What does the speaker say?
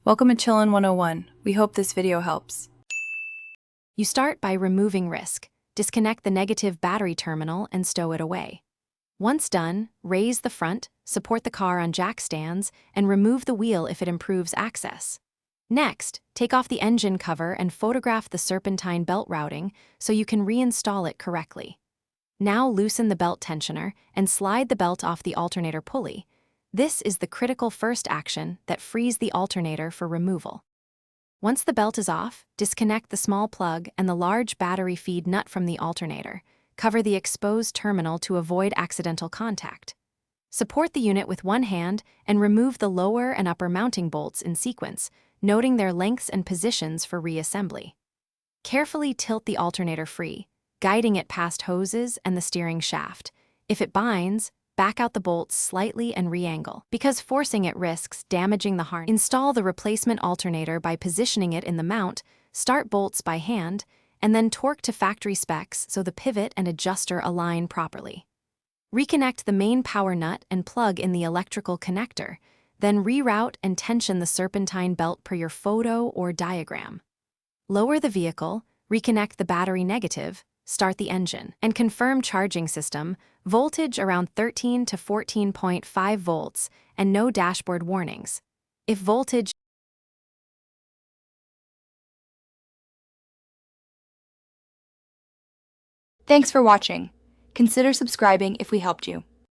Welcome to Chillin' 101. We hope this video helps. You start by removing risk. Disconnect the negative battery terminal and stow it away. Once done, raise the front, support the car on jack stands, and remove the wheel if it improves access. Next, take off the engine cover and photograph the serpentine belt routing so you can reinstall it correctly. Now loosen the belt tensioner and slide the belt off the alternator pulley. This is the critical first action that frees the alternator for removal. Once the belt is off, disconnect the small plug and the large battery feed nut from the alternator. Cover the exposed terminal to avoid accidental contact. Support the unit with one hand and remove the lower and upper mounting bolts in sequence, noting their lengths and positions for reassembly. Carefully tilt the alternator free, guiding it past hoses and the steering shaft. If it binds, back out the bolts slightly and re-angle, because forcing it risks damaging the harness. Install the replacement alternator by positioning it in the mount, start bolts by hand, and then torque to factory specs so the pivot and adjuster align properly. Reconnect the main power nut and plug in the electrical connector, then reroute and tension the serpentine belt per your photo or diagram. Lower the vehicle, reconnect the battery negative, start the engine, and confirm charging system, voltage around 13 to 14.5 volts, and no dashboard warnings. If voltage Thanks for watching. Consider subscribing if we helped you.